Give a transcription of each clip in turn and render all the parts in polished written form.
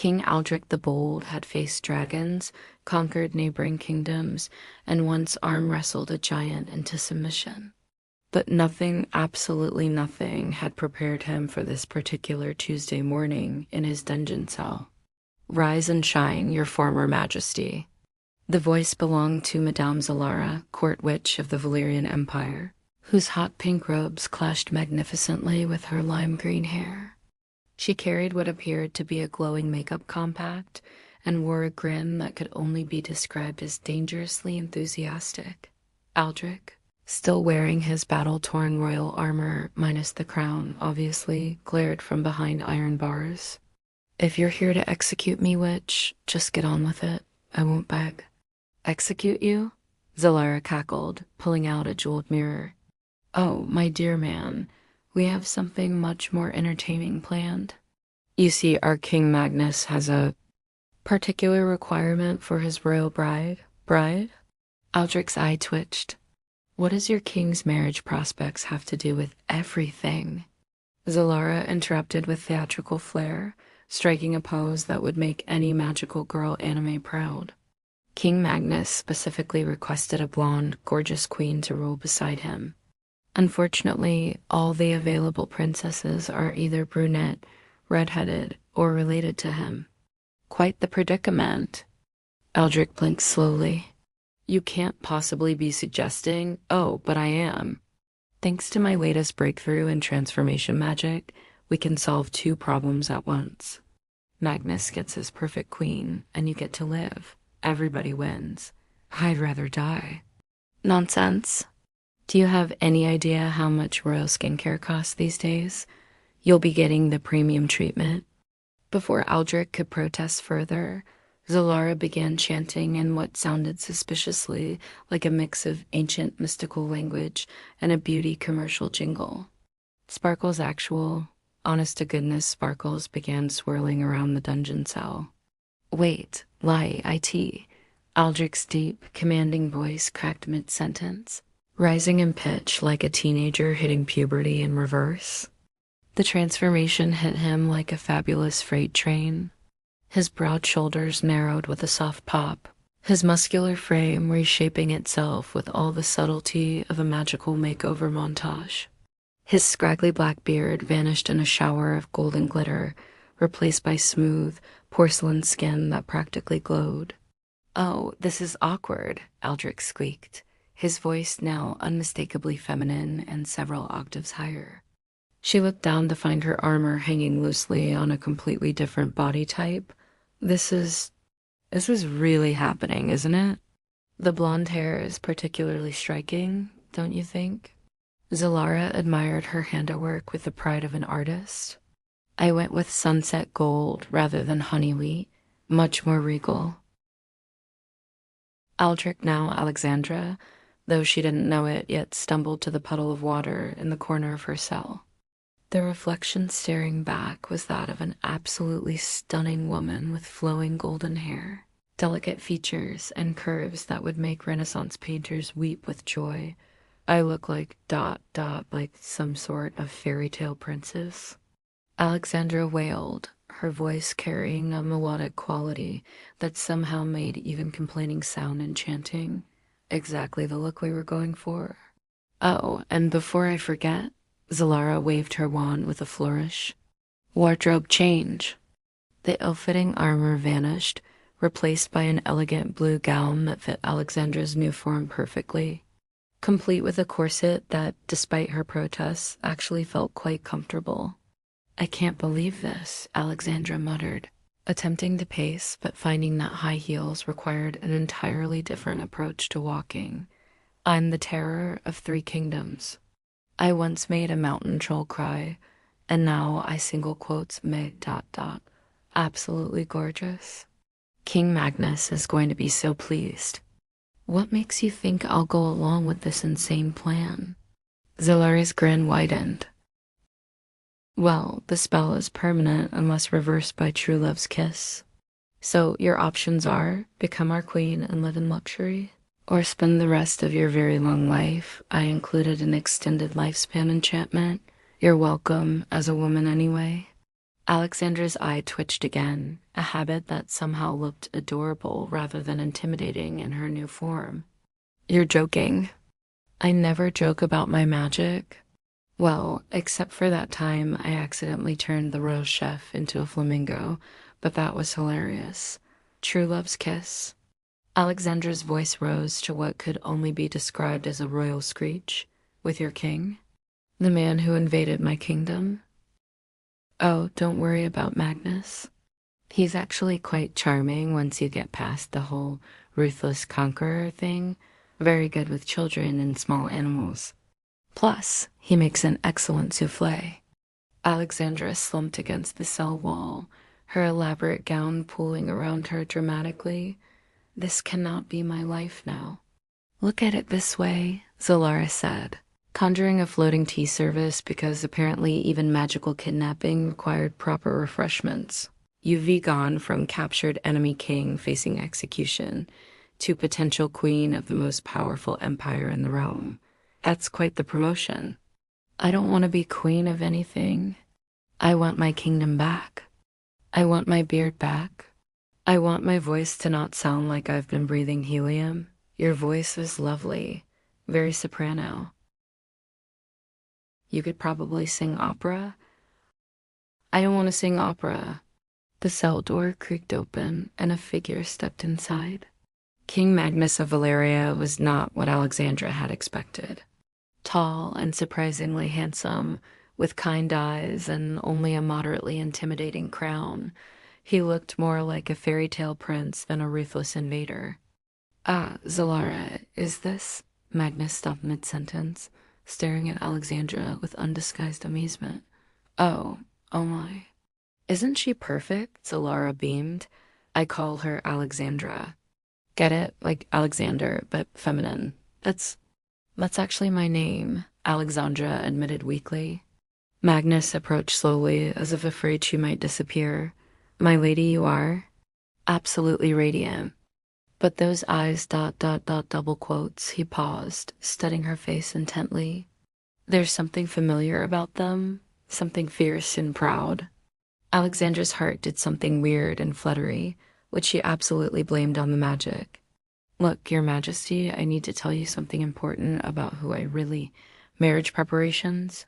King Aldrich the Bold had faced dragons, conquered neighboring kingdoms, and once arm wrestled a giant into submission. But nothing, absolutely nothing, had prepared him for this particular Tuesday morning in his dungeon cell. "Rise and shine, your former majesty." The voice belonged to Madame Zalara, court witch of the Valyrian Empire, whose hot pink robes clashed magnificently with her lime green hair. She carried what appeared to be a glowing makeup compact and wore a grin that could only be described as dangerously enthusiastic. Aldrich, still wearing his battle-torn royal armor minus the crown, obviously, glared from behind iron bars. "If you're here to execute me, witch, just get on with it. I won't beg." "Execute you?" Zalara cackled, pulling out a jeweled mirror. "Oh, my dear man, we have something much more entertaining planned. You see, our King Magnus has a particular requirement for his royal bride." "Bride?" Aldrich's eye twitched. "What does your king's marriage prospects have to do with everything?" Zalara interrupted with theatrical flair, striking a pose that would make any magical girl anime proud. King Magnus specifically requested a blonde, gorgeous queen to rule beside him. Unfortunately, all the available princesses are either brunette, red-headed, or related to him. Quite the predicament. Aldrich blinked slowly. "You can't possibly be suggesting—" "Oh, but I am. Thanks to my latest breakthrough in transformation magic, we can solve two problems at once. Magnus gets his perfect queen, and you get to live. Everybody wins. I'd rather die." "Nonsense. Do you have any idea how much royal skincare costs these days? You'll be getting the premium treatment." Before Aldrich could protest further, Zalara began chanting in what sounded suspiciously like a mix of ancient mystical language and a beauty commercial jingle. Sparkle's actual, honest-to-goodness sparkles began swirling around the dungeon cell. "Wait, lie, IT." Aldrich's deep, commanding voice cracked mid-sentence, rising in pitch like a teenager hitting puberty in reverse. The transformation hit him like a fabulous freight train. His broad shoulders narrowed with a soft pop, his muscular frame reshaping itself with all the subtlety of a magical makeover montage. His scraggly black beard vanished in a shower of golden glitter, replaced by smooth, porcelain skin that practically glowed. "Oh, this is awkward," Aldrich squeaked, his voice now unmistakably feminine and several octaves higher. She looked down to find her armor hanging loosely on a completely different body type. This is really happening, isn't it? The blonde hair is particularly striking, don't you think?" Zalara admired her handiwork with the pride of an artist. "I went with sunset gold rather than honey wheat, much more regal." Aldrich, now Alexandra, though she didn't know it yet, stumbled to the puddle of water in the corner of her cell. The reflection staring back was that of an absolutely stunning woman with flowing golden hair, delicate features, and curves that would make Renaissance painters weep with joy. "I look like ... like some sort of fairy tale princess." Alexandra wailed, her voice carrying a melodic quality that somehow made even complaining sound enchanting. "Exactly the look we were going for." "Oh, and before I forget," Zalara waved her wand with a flourish. "Wardrobe change." The ill-fitting armor vanished, replaced by an elegant blue gown that fit Alexandra's new form perfectly, complete with a corset that, despite her protests, actually felt quite comfortable. "I can't believe this," Alexandra muttered, attempting to pace, but finding that high heels required an entirely different approach to walking. "I'm the terror of 3 kingdoms. I once made a mountain troll cry, and now I single quotes me ... Absolutely gorgeous. King Magnus is going to be so pleased." "What makes you think I'll go along with this insane plan?" Zalara's grin widened. "Well, the spell is permanent unless reversed by true love's kiss. So your options are become our queen and live in luxury, or spend the rest of your very long life. I included an extended lifespan enchantment. You're welcome as a woman anyway." Alexandra's eye twitched again, a habit that somehow looked adorable rather than intimidating in her new form. You're joking. I never joke about my magic. Well, except for that time I accidentally turned the rose chef into a flamingo, but that was hilarious. True love's kiss. Alexandra's voice rose to what could only be described as a royal screech. With your king? The man who invaded my kingdom? Oh, don't worry about Magnus. He's actually quite charming once you get past the whole ruthless conqueror thing. Very good with children and small animals. Plus, he makes an excellent souffle. Alexandra slumped against the cell wall, her elaborate gown pulling around her dramatically. This cannot be my life now. Look at it this way, Zalara said, conjuring a floating tea service because apparently even magical kidnapping required proper refreshments. You've gone from captured enemy king facing execution to potential queen of the most powerful empire in the realm. That's quite the promotion. I don't want to be queen of anything. I want my kingdom back. I want my beard back. I want my voice to not sound like I've been breathing helium. Your voice is lovely, very soprano. You could probably sing opera. I don't want to sing opera. The cell door creaked open and a figure stepped inside. King Magnus of Valeria was not what Alexandra had expected. Tall and surprisingly handsome, with kind eyes and only a moderately intimidating crown, he looked more like a fairy tale prince than a ruthless invader. Ah, Zalara, is this? Magnus stopped mid-sentence, staring at Alexandra with undisguised amazement. Oh my. Isn't she perfect? Zalara beamed. I call her Alexandra. Get it? Like Alexander, but feminine. That's actually my name, Alexandra admitted weakly. Magnus approached slowly, as if afraid she might disappear. My lady you are? Absolutely radiant. But those eyes ... double quotes, he paused, studying her face intently. There's something familiar about them, something fierce and proud. Alexandra's heart did something weird and fluttery, which she absolutely blamed on the magic. Look, Your Majesty, I need to tell you something important about who I really... Marriage preparations?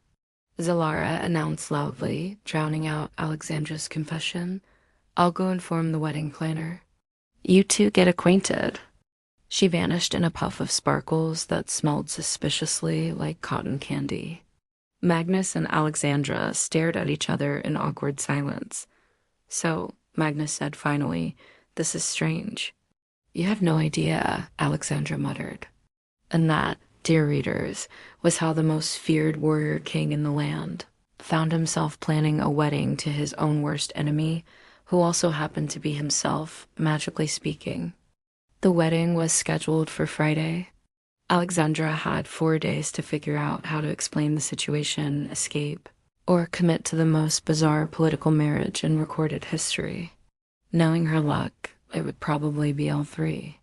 Zalara announced loudly, drowning out Alexandra's confession. I'll go inform the wedding planner. You two get acquainted. She vanished in a puff of sparkles that smelled suspiciously like cotton candy. Magnus and Alexandra stared at each other in awkward silence. So, Magnus said finally, this is strange. You have no idea, Alexandra muttered. And that, dear readers, was how the most feared warrior king in the land found himself planning a wedding to his own worst enemy, who also happened to be himself, magically speaking. The wedding was scheduled for Friday. Alexandra had 4 days to figure out how to explain the situation, escape, or commit to the most bizarre political marriage in recorded history. Knowing her luck, it would probably be all three.